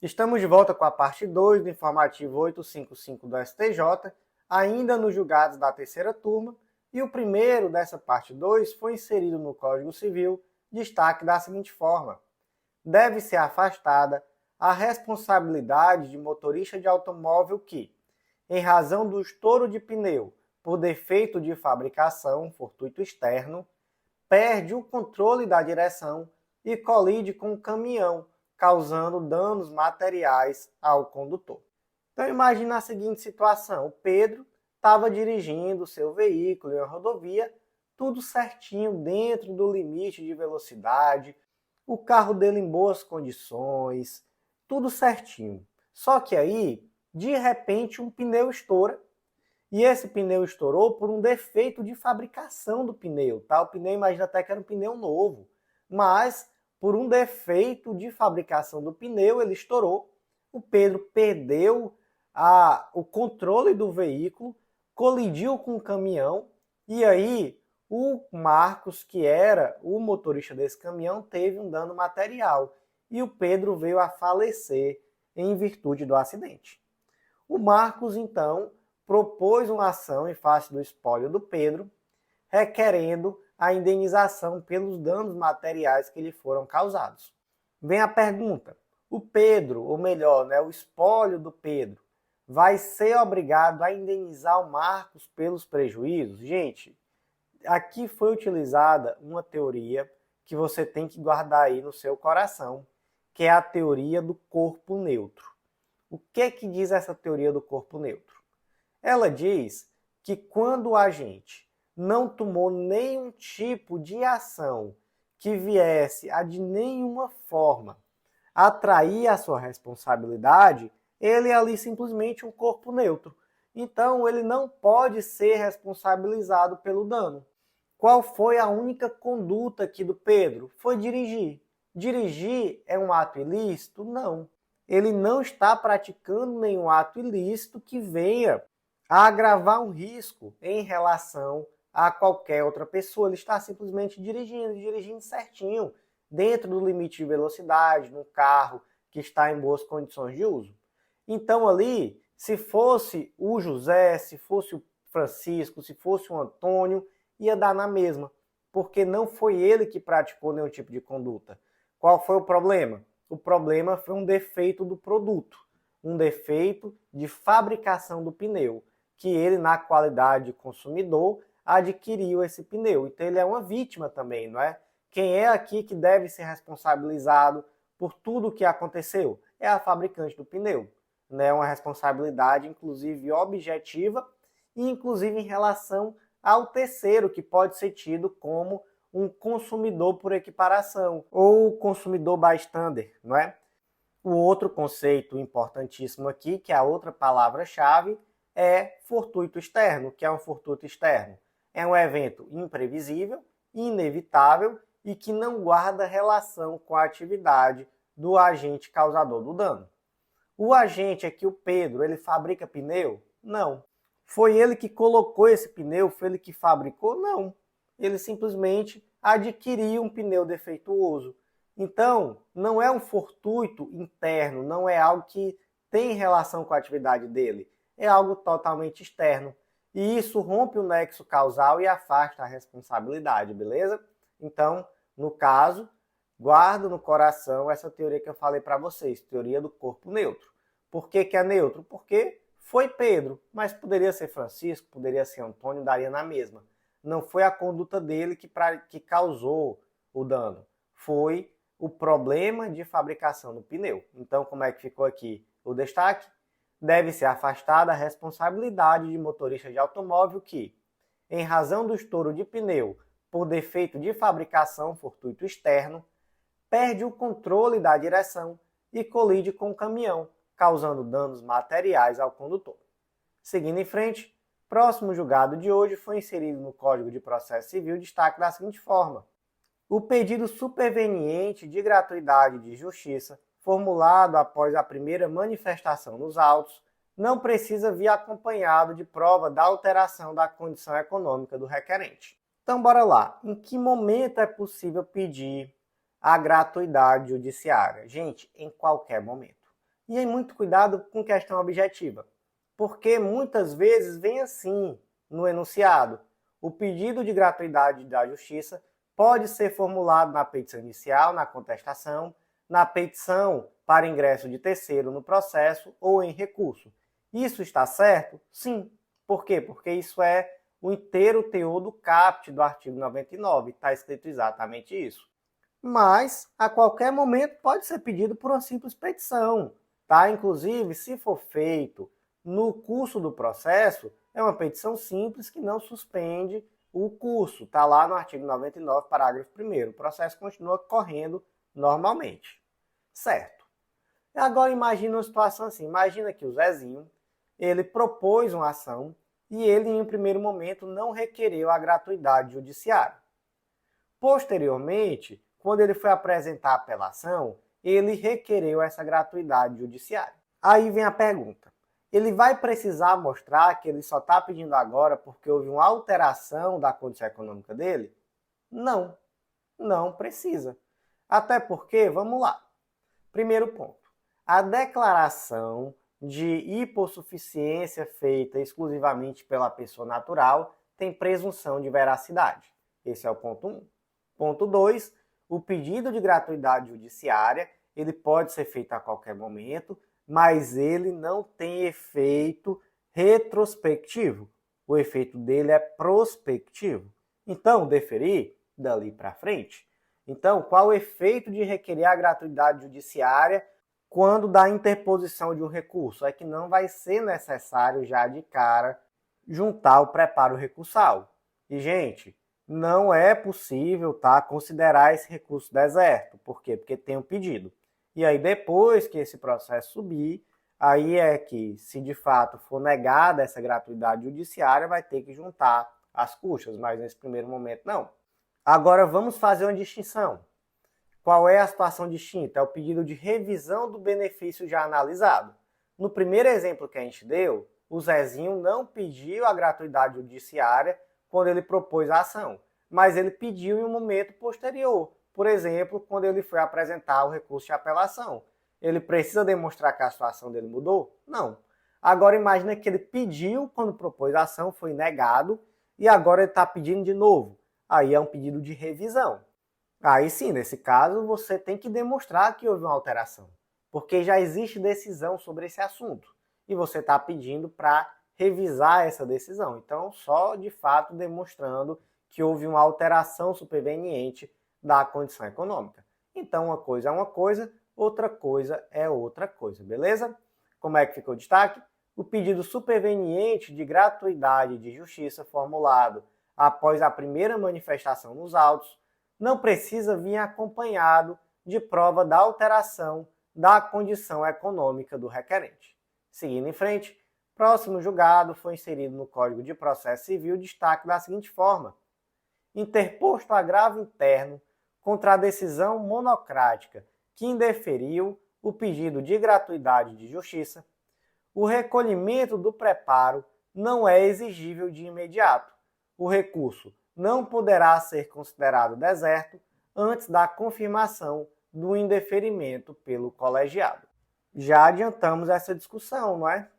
Estamos de volta com a parte 2 do informativo 855 do STJ, ainda nos julgados da terceira turma, e o primeiro dessa parte 2 foi inserido no Código Civil, destaque da seguinte forma: deve ser afastada a responsabilidade de motorista de automóvel que, em razão do estouro de pneu por defeito de fabricação, fortuito externo, perde o controle da direção e colide com o caminhão, causando danos materiais ao condutor. Então imagine a seguinte situação: o Pedro estava dirigindo seu veículo em uma rodovia, tudo certinho dentro do limite de velocidade, o carro dele em boas condições, tudo certinho. Só que aí, de repente, um pneu estoura, e esse pneu estourou por um defeito de fabricação do pneu, tá? O pneu, imagina até que era um pneu novo, mas por um defeito de fabricação do pneu, ele estourou. O Pedro perdeu o controle do veículo, colidiu com o caminhão, e aí o Marcos, que era o motorista desse caminhão, teve um dano material. E o Pedro veio a falecer em virtude do acidente. O Marcos, então, propôs uma ação em face do espólio do Pedro, requerendo a indenização pelos danos materiais que lhe foram causados. Vem a pergunta: o Pedro, ou melhor, o espólio do Pedro, vai ser obrigado a indenizar o Marcos pelos prejuízos? Gente, aqui foi utilizada uma teoria que você tem que guardar aí no seu coração, que é a teoria do corpo neutro. O que diz essa teoria do corpo neutro? Ela diz que quando o agente não tomou nenhum tipo de ação que viesse a de nenhuma forma atrair a sua responsabilidade, ele é ali simplesmente um corpo neutro. Então ele não pode ser responsabilizado pelo dano. Qual foi a única conduta aqui do Pedro? Foi dirigir. Dirigir é um ato ilícito? Não. Ele não está praticando nenhum ato ilícito que venha a agravar um risco em relação a qualquer outra pessoa. Ele está simplesmente dirigindo certinho, dentro do limite de velocidade, no carro que está em boas condições de uso. Então ali, se fosse o José, se fosse o Francisco, se fosse o Antônio, ia dar na mesma, porque não foi ele que praticou nenhum tipo de conduta. Qual foi o problema? O problema foi um defeito do produto, um defeito de fabricação do pneu, que ele, na qualidade de consumidor, adquiriu esse pneu. Então ele é uma vítima também, não é? Quem é aqui que deve ser responsabilizado por tudo o que aconteceu? É a fabricante do pneu. Né? Uma responsabilidade, inclusive, objetiva e, inclusive, em relação ao terceiro, que pode ser tido como um consumidor por equiparação ou consumidor bystander, não é? O outro conceito importantíssimo aqui, que é a outra palavra-chave, é fortuito externo. Que é um fortuito externo? É um evento imprevisível, inevitável e que não guarda relação com a atividade do agente causador do dano. O agente aqui, o Pedro, ele fabrica pneu? Não. Foi ele que colocou esse pneu? Foi ele que fabricou? Não. Ele simplesmente adquiriu um pneu defeituoso. Então, não é um fortuito interno, não é algo que tem relação com a atividade dele. É algo totalmente externo. E isso rompe o nexo causal e afasta a responsabilidade, beleza? Então, no caso, guarda no coração essa teoria que eu falei para vocês, teoria do corpo neutro. Por que é neutro? Porque foi Pedro, mas poderia ser Francisco, poderia ser Antônio, daria na mesma. Não foi a conduta dele que causou o dano. Foi o problema de fabricação do pneu. Então, como é que ficou aqui o destaque? Deve ser afastada a responsabilidade de motorista de automóvel que, em razão do estouro de pneu por defeito de fabricação fortuito externo, perde o controle da direção e colide com o caminhão, causando danos materiais ao condutor. Seguindo em frente, próximo julgado de hoje foi inserido no Código de Processo Civil destaque da seguinte forma: o pedido superveniente de gratuidade de justiça, formulado após a primeira manifestação nos autos, não precisa vir acompanhado de prova da alteração da condição econômica do requerente. Então, bora lá. Em que momento é possível pedir a gratuidade judiciária? Gente, em qualquer momento. E muito cuidado com questão objetiva, porque muitas vezes vem assim no enunciado. O pedido de gratuidade da Justiça pode ser formulado na petição inicial, na contestação, na petição para ingresso de terceiro no processo ou em recurso. Isso está certo? Sim. Por quê? Porque isso é o inteiro teor do caput do artigo 99, está escrito exatamente isso. Mas, a qualquer momento, pode ser pedido por uma simples petição, tá? Inclusive, se for feito no curso do processo, é uma petição simples que não suspende o curso, está lá no artigo 99, parágrafo 1º. O processo continua correndo normalmente, certo? Agora imagina uma situação assim, imagina que o Zezinho, ele propôs uma ação e ele, em um primeiro momento, não requereu a gratuidade judiciária. Posteriormente, quando ele foi apresentar a apelação, ele requereu essa gratuidade judiciária. Aí vem a pergunta. Ele vai precisar mostrar que ele só está pedindo agora porque houve uma alteração da condição econômica dele? Não, não precisa. Até porque, vamos lá. Primeiro ponto. A declaração de hipossuficiência feita exclusivamente pela pessoa natural tem presunção de veracidade. Esse é o ponto 1. Ponto 2. O pedido de gratuidade judiciária ele pode ser feito a qualquer momento, mas ele não tem efeito retrospectivo. O efeito dele é prospectivo. Então, deferir dali para frente. Então, qual o efeito de requerer a gratuidade judiciária quando da interposição de um recurso? É que não vai ser necessário já de cara juntar o preparo recursal. E, gente, não é possível considerar esse recurso deserto. Por quê? Porque tem um pedido. E aí, depois que esse processo subir, aí é que, se de fato for negada essa gratuidade judiciária, vai ter que juntar as custas, mas nesse primeiro momento não. Agora vamos fazer uma distinção. Qual é a situação distinta? É o pedido de revisão do benefício já analisado. No primeiro exemplo que a gente deu, o Zezinho não pediu a gratuidade judiciária quando ele propôs a ação, mas ele pediu em um momento posterior. Por exemplo, quando ele foi apresentar o recurso de apelação. Ele precisa demonstrar que a situação dele mudou? Não. Agora imagina que ele pediu quando propôs a ação, foi negado, e agora ele está pedindo de novo. Aí é um pedido de revisão. Aí sim, nesse caso, você tem que demonstrar que houve uma alteração, porque já existe decisão sobre esse assunto, e você está pedindo para revisar essa decisão. Então, só de fato demonstrando que houve uma alteração superveniente da condição econômica. Então, uma coisa é uma coisa, outra coisa é outra coisa, beleza? Como é que ficou o destaque? O pedido superveniente de gratuidade de justiça formulado após a primeira manifestação nos autos não precisa vir acompanhado de prova da alteração da condição econômica do requerente. Seguindo em frente, próximo julgado foi inserido no Código de Processo Civil destaque da seguinte forma: interposto agravo interno contra a decisão monocrática que indeferiu o pedido de gratuidade de justiça, o recolhimento do preparo não é exigível de imediato. O recurso não poderá ser considerado deserto antes da confirmação do indeferimento pelo colegiado. Já adiantamos essa discussão, não é?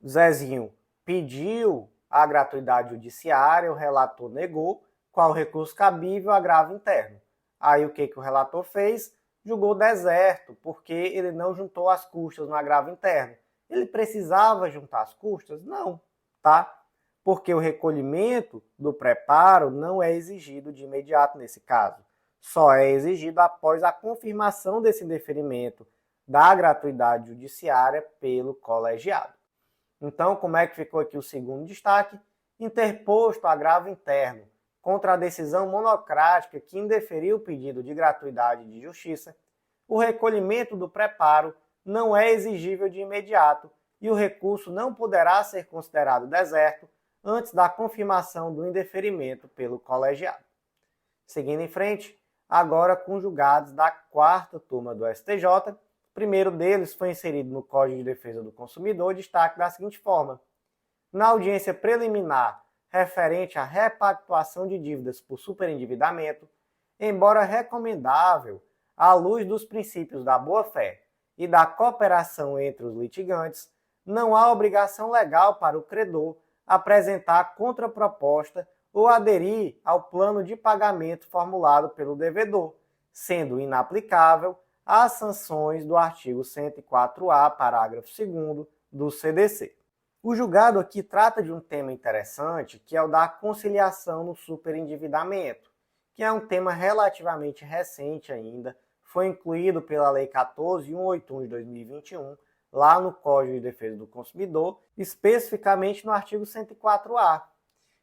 Zezinho pediu a gratuidade judiciária, o relator negou, qual recurso cabível, agravo interno. Aí o que o relator fez? Julgou deserto, porque ele não juntou as custas no agravo interno. Ele precisava juntar as custas? Não, tá? Porque o recolhimento do preparo não é exigido de imediato nesse caso. Só é exigido após a confirmação desse indeferimento da gratuidade judiciária pelo colegiado. Então, como é que ficou aqui o segundo destaque? Interposto agravo interno contra a decisão monocrática que indeferiu o pedido de gratuidade de justiça, o recolhimento do preparo não é exigível de imediato e o recurso não poderá ser considerado deserto antes da confirmação do indeferimento pelo colegiado. Seguindo em frente, agora com julgados da quarta turma do STJ, o primeiro deles foi inserido no Código de Defesa do Consumidor, destaque da seguinte forma: na audiência preliminar referente à repactuação de dívidas por superendividamento, embora recomendável, à luz dos princípios da boa-fé e da cooperação entre os litigantes, não há obrigação legal para o credor apresentar contraproposta ou aderir ao plano de pagamento formulado pelo devedor, sendo inaplicável as sanções do artigo 104A, parágrafo 2º do CDC. O julgado aqui trata de um tema interessante, que é o da conciliação no superendividamento, que é um tema relativamente recente ainda, foi incluído pela Lei 14.181 de 2021, lá no Código de Defesa do Consumidor, especificamente no artigo 104A.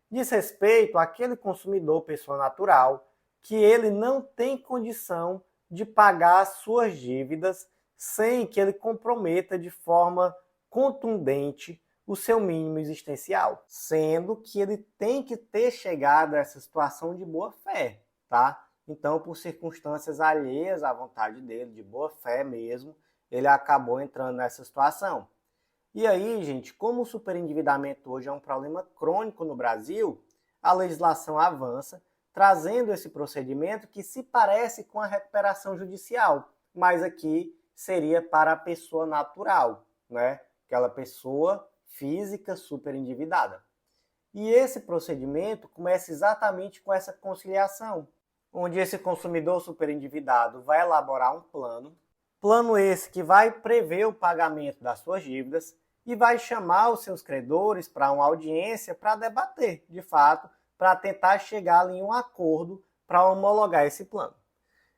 Diz respeito àquele consumidor, pessoa natural, que ele não tem condição de pagar as suas dívidas sem que ele comprometa de forma contundente o seu mínimo existencial, sendo que ele tem que ter chegado a essa situação de boa fé, tá? Então, por circunstâncias alheias à vontade dele, de boa fé mesmo, ele acabou entrando nessa situação. E aí, gente, como o superendividamento hoje é um problema crônico no Brasil, a legislação avança, trazendo esse procedimento que se parece com a recuperação judicial, mas aqui seria para a pessoa natural, né? Aquela pessoa física superendividada. E esse procedimento começa exatamente com essa conciliação, onde esse consumidor superendividado vai elaborar um plano esse que vai prever o pagamento das suas dívidas e vai chamar os seus credores para uma audiência para debater, de fato, para tentar chegar em um acordo para homologar esse plano.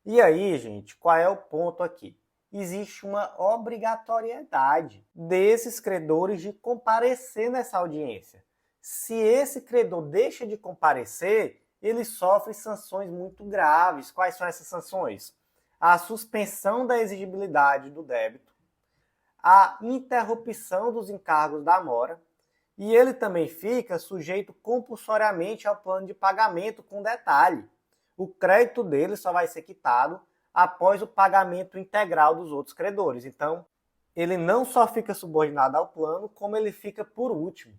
E aí, gente, qual é o ponto aqui? Existe uma obrigatoriedade desses credores de comparecer nessa audiência. Se esse credor deixa de comparecer, ele sofre sanções muito graves. Quais são essas sanções? A suspensão da exigibilidade do débito, a interrupção dos encargos da mora, e ele também fica sujeito compulsoriamente ao plano de pagamento com detalhe. O crédito dele só vai ser quitado após o pagamento integral dos outros credores. Então, ele não só fica subordinado ao plano, como ele fica por último.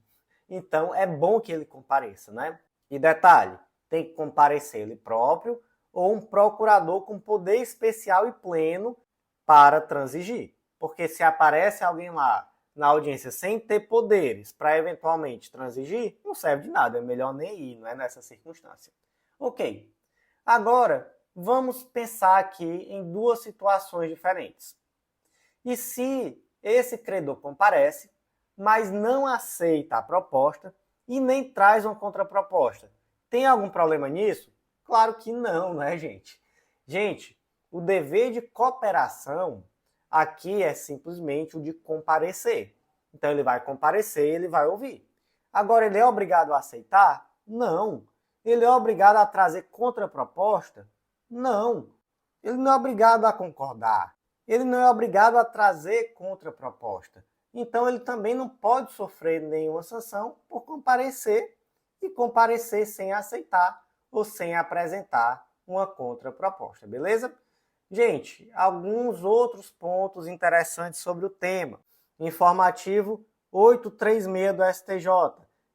Então, é bom que ele compareça, né? E detalhe, tem que comparecer ele próprio ou um procurador com poder especial e pleno para transigir. Porque se aparece alguém lá na audiência sem ter poderes para eventualmente transigir, não serve de nada, é melhor nem ir, não é nessa circunstância. Ok, agora vamos pensar aqui em duas situações diferentes. E se esse credor comparece, mas não aceita a proposta e nem traz uma contraproposta, tem algum problema nisso? Claro que não, né, gente? Gente, o dever de cooperação aqui é simplesmente o de comparecer. Então ele vai comparecer, ele vai ouvir. Agora, ele é obrigado a aceitar? Não. Ele é obrigado a trazer contraproposta? Não. Ele não é obrigado a concordar. Ele não é obrigado a trazer contraproposta. Então ele também não pode sofrer nenhuma sanção por comparecer e comparecer sem aceitar ou sem apresentar uma contraproposta, beleza? Gente, alguns outros pontos interessantes sobre o tema. Informativo 836 do STJ.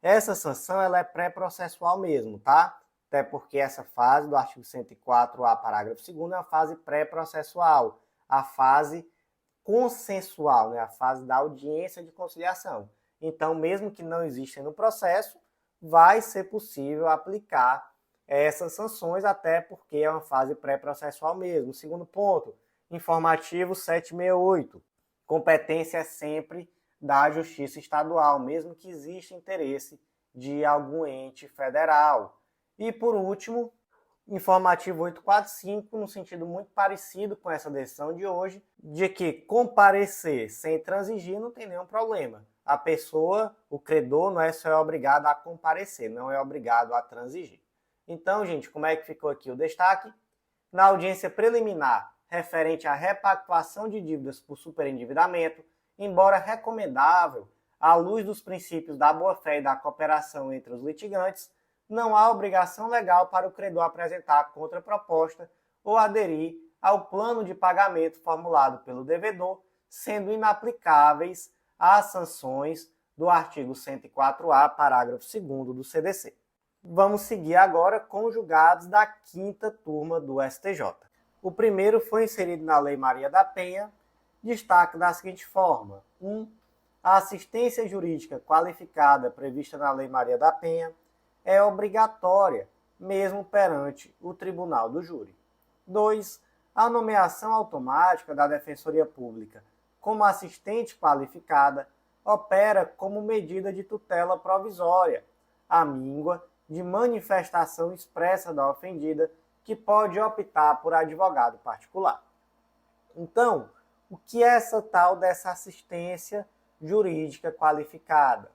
Essa sanção ela é pré-processual mesmo, tá? Até porque essa fase do artigo 104A, parágrafo 2º, é a fase pré-processual, a fase consensual, né? A fase da audiência de conciliação. Então, mesmo que não exista no processo, vai ser possível aplicar essas sanções, até porque é uma fase pré-processual mesmo. Segundo ponto, informativo 768. Competência é sempre da Justiça Estadual, mesmo que exista interesse de algum ente federal. E por último, informativo 845, no sentido muito parecido com essa decisão de hoje, de que comparecer sem transigir não tem nenhum problema. A pessoa, o credor, não é só obrigado a comparecer, não é obrigado a transigir. Então, gente, como é que ficou aqui o destaque? Na audiência preliminar referente à repactuação de dívidas por superendividamento, embora recomendável, à luz dos princípios da boa-fé e da cooperação entre os litigantes, não há obrigação legal para o credor apresentar a contraproposta ou aderir ao plano de pagamento formulado pelo devedor, sendo inaplicáveis as sanções do artigo 104A, parágrafo 2º do CDC. Vamos seguir agora com os julgados da 5ª turma do STJ. O primeiro foi inserido na Lei Maria da Penha destaca da seguinte forma: 1. A assistência jurídica qualificada prevista na Lei Maria da Penha é obrigatória, mesmo perante o Tribunal do Júri. 2. A nomeação automática da Defensoria Pública como assistente qualificada opera como medida de tutela provisória, à míngua de manifestação expressa da ofendida, que pode optar por advogado particular. Então, o que é essa tal dessa assistência jurídica qualificada?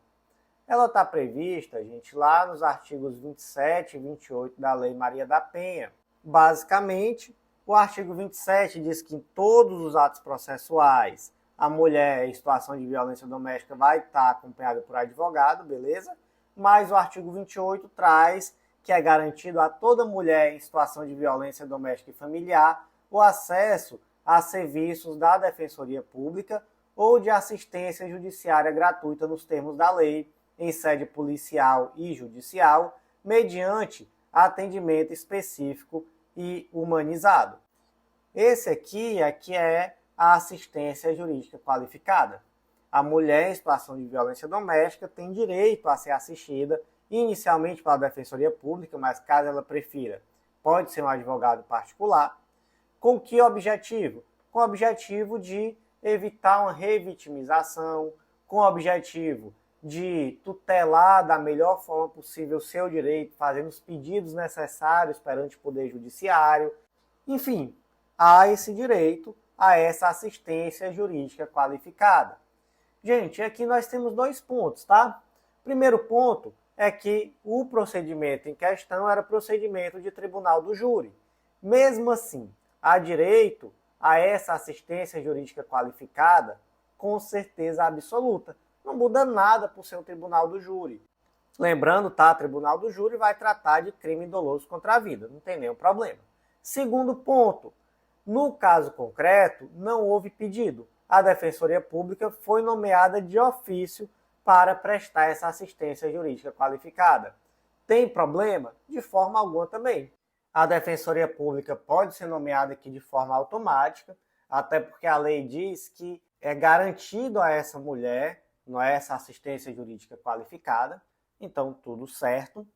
Ela está prevista, gente, lá nos artigos 27 e 28 da Lei Maria da Penha. Basicamente, o artigo 27 diz que em todos os atos processuais, a mulher em situação de violência doméstica vai estar acompanhada por advogado, beleza? Mas o artigo 28 traz que é garantido a toda mulher em situação de violência doméstica e familiar o acesso a serviços da Defensoria Pública ou de assistência judiciária gratuita nos termos da lei, em sede policial e judicial, mediante atendimento específico e humanizado. Esse aqui é a assistência jurídica qualificada. A mulher em situação de violência doméstica tem direito a ser assistida inicialmente pela Defensoria Pública, mas caso ela prefira, pode ser um advogado particular. Com que objetivo? Com o objetivo de evitar uma revitimização, com o objetivo de tutelar da melhor forma possível o seu direito, fazendo os pedidos necessários perante o Poder Judiciário. Enfim, há esse direito a essa assistência jurídica qualificada. Gente, aqui nós temos 2 pontos, tá? Primeiro ponto é que o procedimento em questão era procedimento de tribunal do júri. Mesmo assim, há direito a essa assistência jurídica qualificada com certeza absoluta. Não muda nada por ser um tribunal do júri. Lembrando, tá? Tribunal do júri vai tratar de crime doloso contra a vida, não tem nenhum problema. Segundo ponto, no caso concreto, não houve pedido. A Defensoria Pública foi nomeada de ofício para prestar essa assistência jurídica qualificada. Tem problema? De forma alguma também. A Defensoria Pública pode ser nomeada aqui de forma automática, até porque a lei diz que é garantido a essa mulher, não é, essa assistência jurídica qualificada, então tudo certo,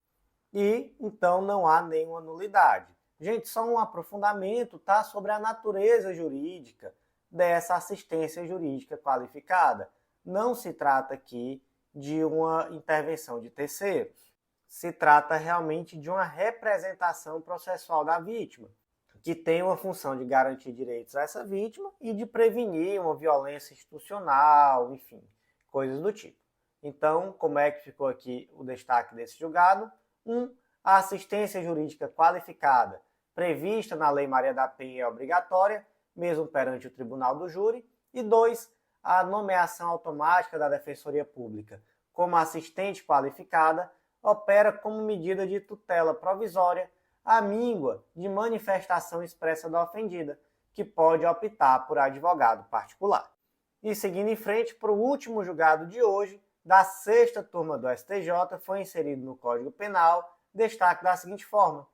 e então não há nenhuma nulidade. Gente, só um aprofundamento, tá, sobre a natureza jurídica dessa assistência jurídica qualificada. Não se trata aqui de uma intervenção de terceiros. Se trata realmente de uma representação processual da vítima, que tem uma função de garantir direitos a essa vítima e de prevenir uma violência institucional, enfim, coisas do tipo. Então, como é que ficou aqui o destaque desse julgado? 1. A assistência jurídica qualificada prevista na Lei Maria da Penha é obrigatória, mesmo perante o Tribunal do Júri. E 2. A nomeação automática da Defensoria Pública como assistente qualificada opera como medida de tutela provisória à míngua de manifestação expressa da ofendida, que pode optar por advogado particular. E seguindo em frente para o último julgado de hoje, da 6ª turma do STJ, foi inserido no Código Penal destaque da seguinte forma: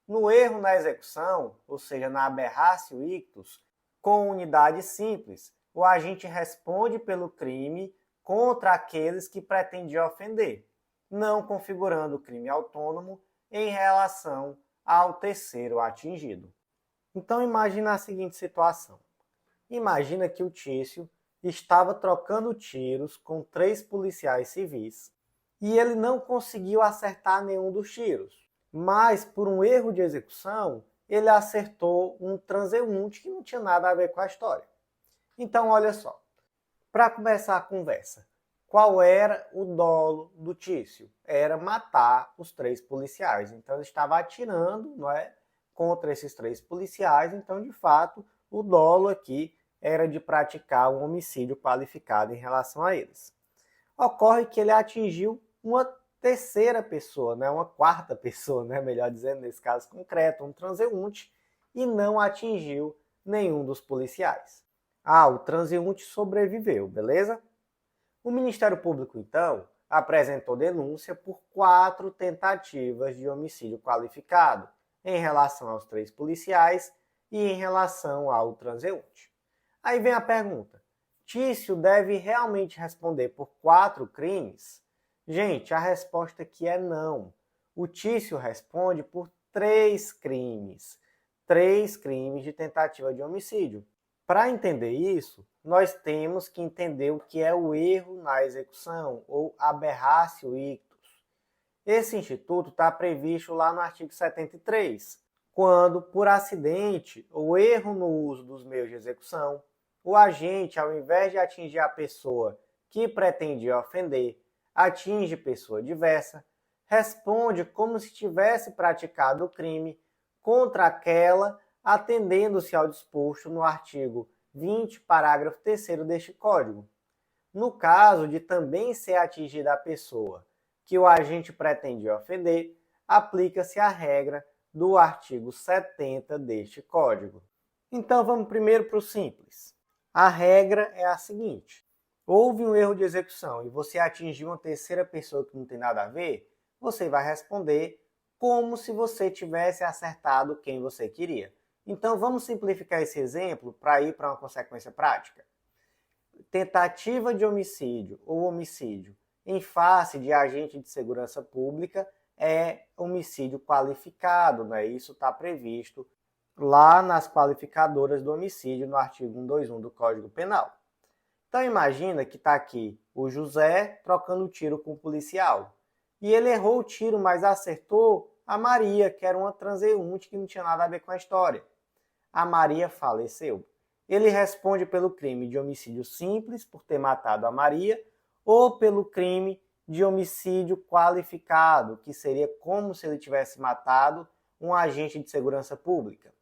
no erro na execução, ou seja, na aberratio ictus, com unidade simples, o agente responde pelo crime contra aqueles que pretendiam ofender, não configurando o crime autônomo em relação ao terceiro atingido. Então imagina a seguinte situação. Imagina que o Tício estava trocando tiros com 3 policiais civis e ele não conseguiu acertar nenhum dos tiros. Mas, por um erro de execução, ele acertou um transeunte que não tinha nada a ver com a história. Então, olha só. Para começar a conversa, qual era o dolo do Tício? Era matar os 3 policiais. Então, ele estava atirando, não é, contra esses 3 policiais. Então, de fato, o dolo aqui era de praticar um homicídio qualificado em relação a eles. Ocorre que ele atingiu uma terceira pessoa, né, uma quarta pessoa, né, melhor dizendo, nesse caso concreto, um transeunte, e não atingiu nenhum dos policiais. O transeunte sobreviveu, beleza? O Ministério Público, então, apresentou denúncia por 4 tentativas de homicídio qualificado em relação aos 3 policiais e em relação ao transeunte. Aí vem a pergunta: Tício deve realmente responder por 4 crimes? Gente, a resposta aqui é não. O Tício responde por 3 crimes. 3 crimes de tentativa de homicídio. Para entender isso, nós temos que entender o que é o erro na execução, ou aberratio ictus. Esse instituto está previsto lá no artigo 73, quando, por acidente ou erro no uso dos meios de execução, o agente, ao invés de atingir a pessoa que pretendia ofender, atinge pessoa diversa, responde como se tivesse praticado o crime contra aquela, atendendo-se ao disposto no artigo 20, parágrafo 3º deste Código. No caso de também ser atingida a pessoa que o agente pretendia ofender, aplica-se a regra do artigo 70 deste Código. Então vamos primeiro para o simples. A regra é a seguinte: houve um erro de execução e você atingiu uma terceira pessoa que não tem nada a ver, você vai responder como se você tivesse acertado quem você queria. Então vamos simplificar esse exemplo para ir para uma consequência prática. Tentativa de homicídio ou homicídio em face de agente de segurança pública é homicídio qualificado, né? Isso está previsto lá nas qualificadoras do homicídio, no artigo 121 do Código Penal. Então imagina que está aqui o José trocando tiro com o policial. E ele errou o tiro, mas acertou a Maria, que era uma transeunte que não tinha nada a ver com a história. A Maria faleceu. Ele responde pelo crime de homicídio simples, por ter matado a Maria, ou pelo crime de homicídio qualificado, que seria como se ele tivesse matado um agente de segurança pública.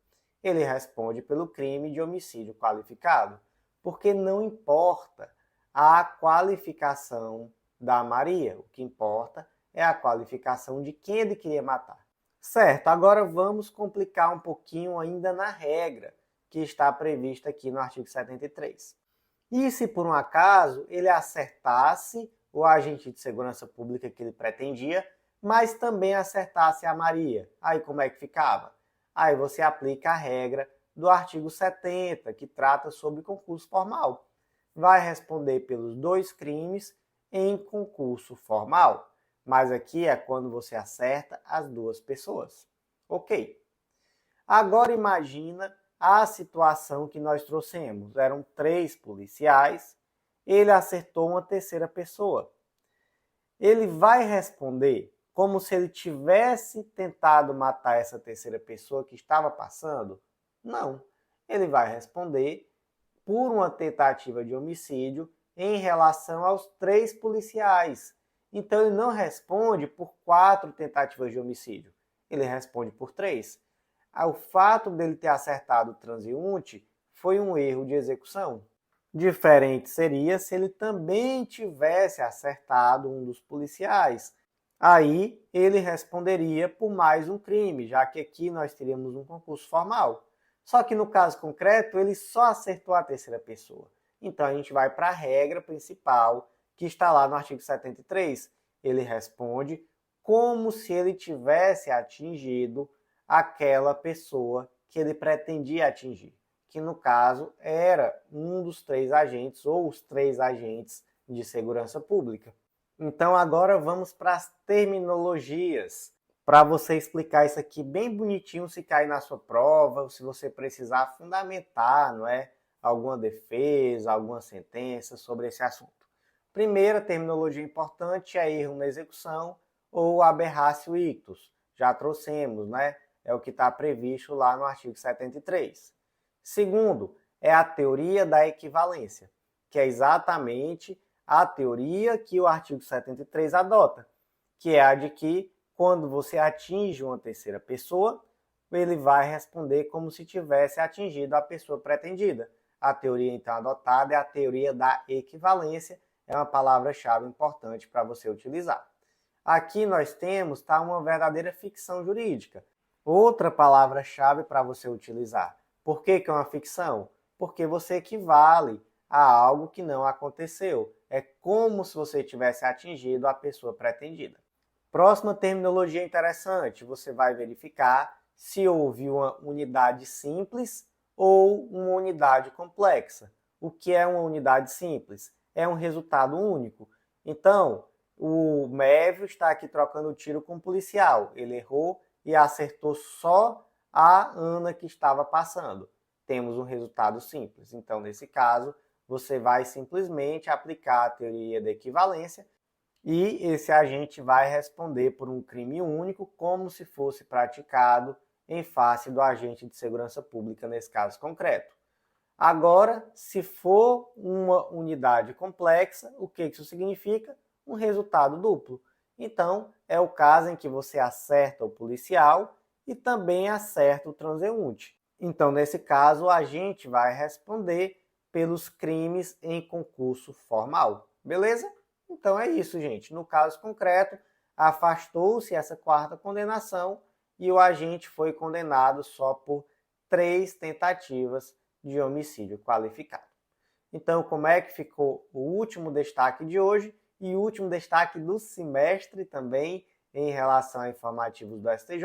Ele responde pelo crime de homicídio qualificado, porque não importa a qualificação da Maria, o que importa é a qualificação de quem ele queria matar. Certo, agora vamos complicar um pouquinho ainda na regra que está prevista aqui no artigo 73. E se por um acaso ele acertasse o agente de segurança pública que ele pretendia, mas também acertasse a Maria, aí como é que ficava? Aí você aplica a regra do artigo 70, que trata sobre concurso formal. Vai responder pelos 2 crimes em concurso formal. Mas aqui é quando você acerta as 2 pessoas. Ok. Agora imagina a situação que nós trouxemos. Eram 3 policiais, ele acertou uma terceira pessoa. Ele vai responder como se ele tivesse tentado matar essa terceira pessoa que estava passando? Não. Ele vai responder por uma tentativa de homicídio em relação aos 3 policiais. Então ele não responde por 4 tentativas de homicídio. Ele responde por 3. O fato dele ter acertado o transeunte foi um erro de execução. Diferente seria se ele também tivesse acertado um dos policiais. Aí ele responderia por mais um crime, já que aqui nós teríamos um concurso formal. Só que no caso concreto, ele só acertou a terceira pessoa. Então a gente vai para a regra principal, que está lá no artigo 73. Ele responde como se ele tivesse atingido aquela pessoa que ele pretendia atingir, que no caso era um dos 3 agentes ou os 3 agentes de segurança pública. Então agora vamos para as terminologias, para você explicar isso aqui bem bonitinho se cair na sua prova, ou se você precisar fundamentar, não é, alguma defesa, alguma sentença sobre esse assunto. Primeira terminologia importante é erro na execução ou aberratio ictus. Já trouxemos, né? É o que está previsto lá no artigo 73. Segundo, é a teoria da equivalência, que é exatamente a teoria que o artigo 73 adota, que é a de que quando você atinge uma terceira pessoa, ele vai responder como se tivesse atingido a pessoa pretendida. A teoria então adotada é a teoria da equivalência, é uma palavra-chave importante para você utilizar. Aqui nós temos uma verdadeira ficção jurídica. Outra palavra-chave para você utilizar. Por que é uma ficção? Porque você equivale a algo que não aconteceu. É como se você tivesse atingido a pessoa pretendida. Próxima terminologia interessante, você vai verificar se houve uma unidade simples ou uma unidade complexa. O que é uma unidade simples? É um resultado único. Então, o Mévio está aqui trocando tiro com o policial. Ele errou e acertou só a Ana que estava passando. Temos um resultado simples. Então, nesse caso, você vai simplesmente aplicar a teoria da equivalência e esse agente vai responder por um crime único, como se fosse praticado em face do agente de segurança pública nesse caso concreto. Agora, se for uma unidade complexa, o que isso significa? Um resultado duplo. Então, é o caso em que você acerta o policial e também acerta o transeunte. Então, nesse caso, o agente vai responder pelos crimes em concurso formal. Beleza? Então é isso, gente. No caso concreto, afastou-se essa quarta condenação e o agente foi condenado só por 3 tentativas de homicídio qualificado. Então, como é que ficou o último destaque de hoje e o último destaque do semestre também em relação a informativos do STJ?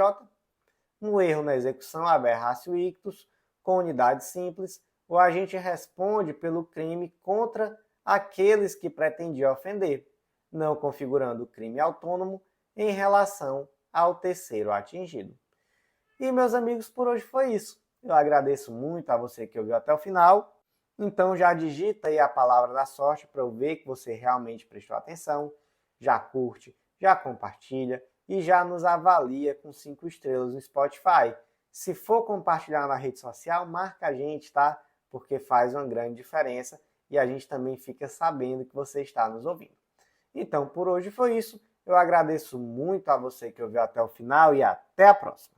No erro na execução aberratio ictus, com unidade simples, o agente responde pelo crime contra aqueles que pretendiam ofender, não configurando crime autônomo em relação ao terceiro atingido. E, meus amigos, por hoje foi isso. Eu agradeço muito a você que ouviu até o final. Então já digita aí a palavra da sorte para eu ver que você realmente prestou atenção. Já curte, já compartilha e já nos avalia com 5 estrelas no Spotify. Se for compartilhar na rede social, marca a gente, tá? Porque faz uma grande diferença e a gente também fica sabendo que você está nos ouvindo. Então, por hoje foi isso. Eu agradeço muito a você que ouviu até o final e até a próxima.